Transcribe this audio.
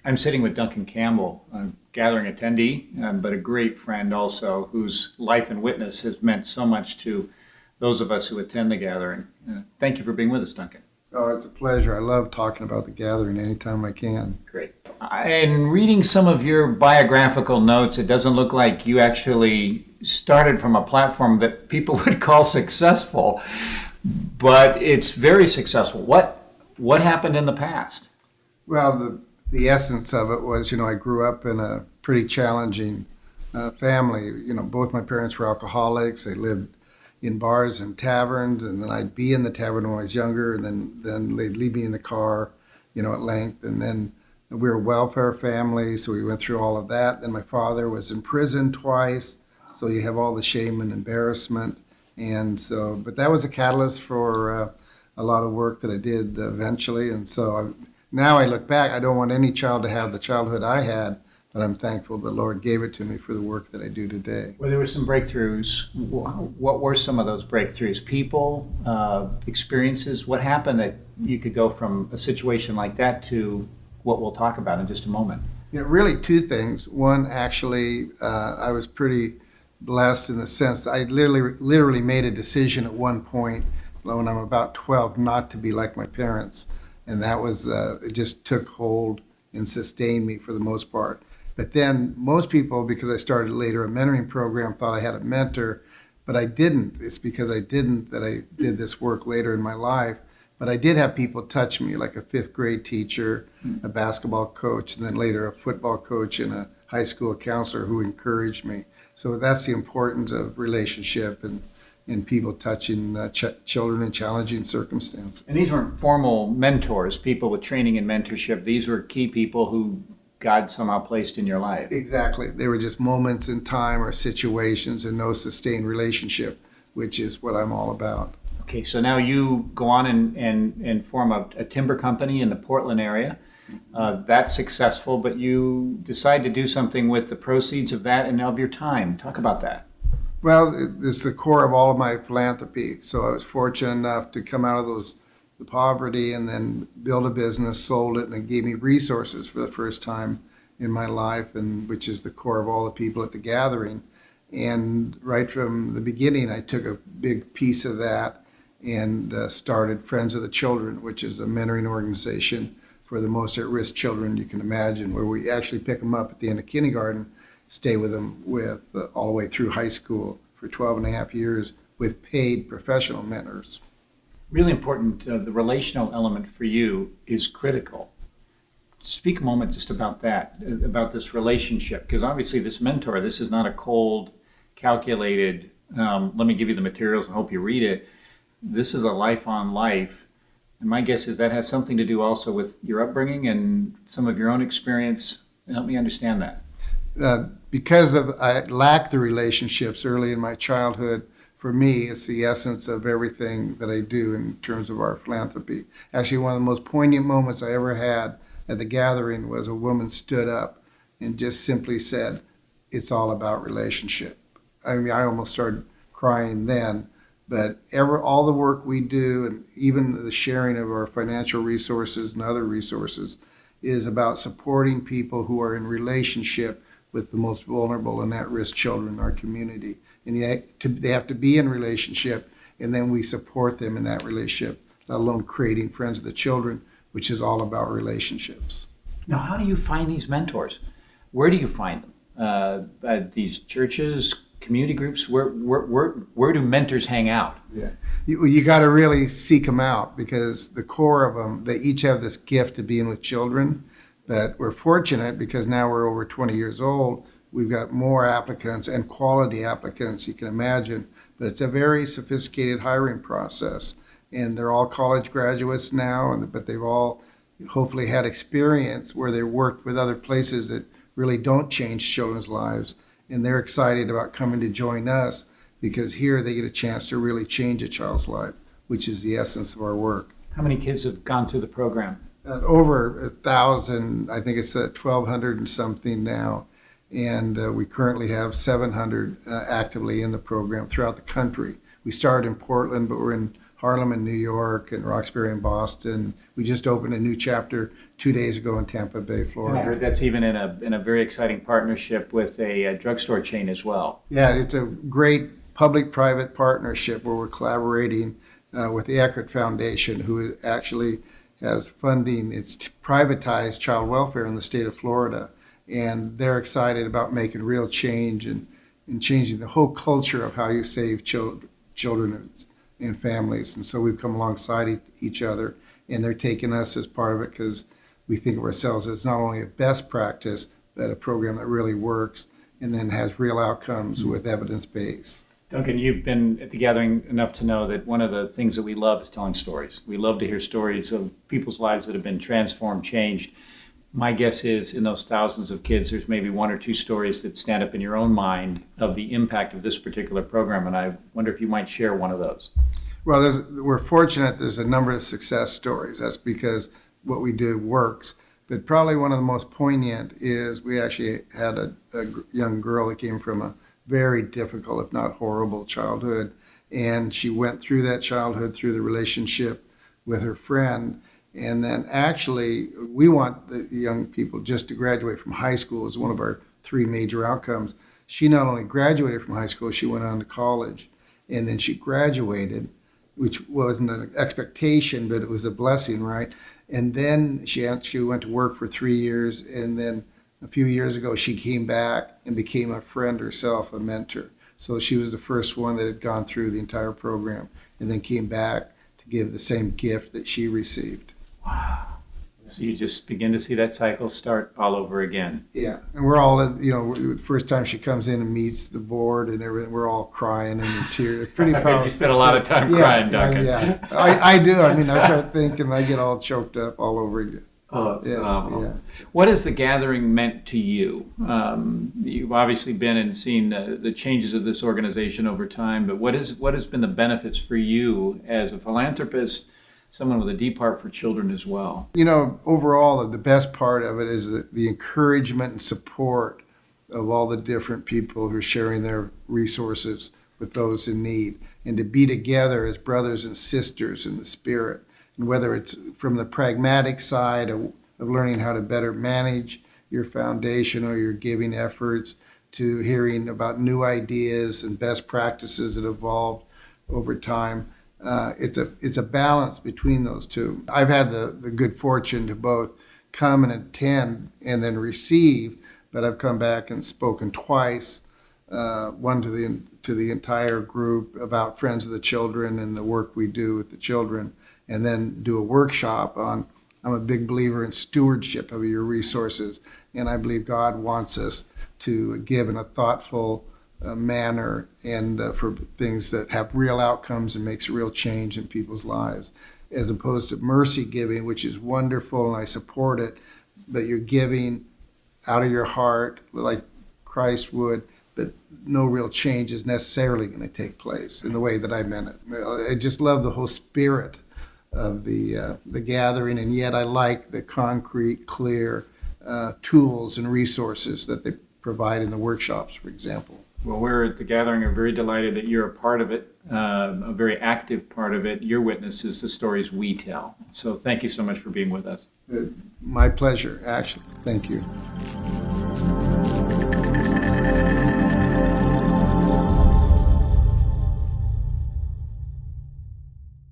I'm sitting with Duncan Campbell, a gathering attendee, but a great friend also, whose life and witness has meant so much to those of us who attend the gathering. Thank you for being with us, Duncan. Oh, it's a pleasure. I love talking about the gathering anytime I can. Great. In reading some of your biographical notes, it doesn't look like you actually started from a platform that people would call successful, but it's very successful. What happened in the past? Well, the essence of it was, I grew up in a pretty challenging family. Both my parents were alcoholics. They lived in bars and taverns, and then I'd be in the tavern when I was younger, and then they'd leave me in the car, at length. And then we were a welfare family, so we went through all of that. Then my father was in prison twice, so you have all the shame and embarrassment. And so, but that was a catalyst for a lot of work that I did eventually. And so now I look back, I don't want any child to have the childhood I had, but I'm thankful the Lord gave it to me for the work that I do today. Well, there were some breakthroughs. What were some of those breakthroughs? People, experiences? What happened that you could go from a situation like that to what we'll talk about in just a moment? Yeah, really two things. One, actually, I was pretty blessed in the sense I literally made a decision at one point when I'm about 12 not to be like my parents. And that was, it just took hold and sustained me for the most part. But then most people, because I started later a mentoring program, thought I had a mentor, but I didn't. It's because I didn't that I did this work later in my life. But I did have people touch me, like a fifth grade teacher, a basketball coach, and then later a football coach and a high school counselor who encouraged me. So that's the importance of relationship and people touching children in challenging circumstances. And these weren't formal mentors, people with training and mentorship. These were key people who God somehow placed in your life. Exactly. They were just moments in time or situations and no sustained relationship, which is what I'm all about. Okay, so now you go on and form a timber company in the Portland area. That's successful, but you decide to do something with the proceeds of that and of your time. Talk about that. Well, it's the core of all of my philanthropy. So I was fortunate enough to come out of the poverty and then build a business, sold it, and it gave me resources for the first time in my life, and which is the core of all the people at the gathering. And right from the beginning, I took a big piece of that and started Friends of the Children, which is a mentoring organization for the most at-risk children you can imagine, where we actually pick them up at the end of kindergarten, stay with them all the way through high school for 12 and a half years with paid professional mentors. Really important, the relational element for you is critical. Speak a moment just about that, about this relationship, because obviously this mentor, this is not a cold, calculated, let me give you the materials and hope you read it. This is a life on life. And my guess is that has something to do also with your upbringing and some of your own experience. Help me understand that. Because I lacked the relationships early in my childhood, for me, it's the essence of everything that I do in terms of our philanthropy. Actually, one of the most poignant moments I ever had at the gathering was a woman stood up and just simply said, "It's all about relationship." I mean, I almost started crying then, but all the work we do and even the sharing of our financial resources and other resources is about supporting people who are in relationship with the most vulnerable and at-risk children in our community. And they have to be in relationship, and then we support them in that relationship, let alone creating Friends of the Children, which is all about relationships. Now, how do you find these mentors? Where do you find them? At these churches, community groups? Where do mentors hang out? Yeah, you got to really seek them out, because the core of them, they each have this gift of being with children. But we're fortunate because now we're over 20 years old. We've got more applicants and quality applicants, you can imagine. But it's a very sophisticated hiring process. And they're all college graduates now, but they've all hopefully had experience where they worked with other places that really don't change children's lives. And they're excited about coming to join us because here they get a chance to really change a child's life, which is the essence of our work. How many kids have gone through the program? Over 1,000, I think it's 1,200 and something now. And we currently have 700 actively in the program throughout the country. We started in Portland, but we're in Harlem in New York and Roxbury in Boston. We just opened a new chapter 2 days ago in Tampa Bay, And I Florida. heard that's even in a very exciting partnership with a drugstore chain as well. Yeah, it's a great public-private partnership where we're collaborating with the Eckert Foundation, who actually has funding. It's privatized child welfare in the state of Florida, and they're excited about making real change and changing the whole culture of how you save children and families. And so we've come alongside each other, and they're taking us as part of it because we think of ourselves as not only a best practice, but a program that really works and then has real outcomes with evidence base. Duncan, you've been at the gathering enough to know that one of the things that we love is telling stories. We love to hear stories of people's lives that have been transformed, changed. My guess is in those thousands of kids, there's maybe one or two stories that stand up in your own mind of the impact of this particular program, and I wonder if you might share one of those. Well, we're fortunate there's a number of success stories. That's because what we do works. But probably one of the most poignant is we actually had a young girl that came from a very difficult, if not horrible, childhood. And she went through that childhood through the relationship with her friend. And then actually, we want the young people just to graduate from high school as one of our three major outcomes. She not only graduated from high school, she went on to college. And then she graduated, which wasn't an expectation, but it was a blessing, right? And then she went to work for 3 years, and then a few years ago, she came back and became a friend herself, a mentor. So she was the first one that had gone through the entire program and then came back to give the same gift that she received. Wow. So you just begin to see that cycle start all over again. Yeah. And we're all, the first time she comes in and meets the board and everything, we're all crying and in tears. Pretty powerful. You spent a lot of time crying, Duncan. Yeah. I do. I mean, I start thinking, I get all choked up all over again. Oh, it's phenomenal. Yeah. What has the gathering meant to you? You've obviously been and seen the changes of this organization over time, but what has been the benefits for you as a philanthropist, someone with a deep heart for children as well? Overall, the best part of it is the encouragement and support of all the different people who are sharing their resources with those in need, and to be together as brothers and sisters in the spirit. And whether it's from the pragmatic side of learning how to better manage your foundation or your giving efforts, to hearing about new ideas and best practices that evolved over time. It's a balance between those two. I've had the good fortune to both come and attend and then receive, but I've come back and spoken twice, one to the entire group about Friends of the Children and the work we do with the children, and then do a workshop on, I'm a big believer in stewardship of your resources, and I believe God wants us to give in a thoughtful manner and for things that have real outcomes and makes real change in people's lives, as opposed to mercy giving, which is wonderful and I support it, but you're giving out of your heart like Christ would, but no real change is necessarily going to take place in the way that I meant it. I just love the whole spirit of the gathering, and yet I like the concrete, clear tools and resources that they provide in the workshops, for example. Well, we're at the gathering are very delighted that you're a part of it, a very active part of it. Your witness is the stories we tell. So thank you so much for being with us. My pleasure, actually. Thank you.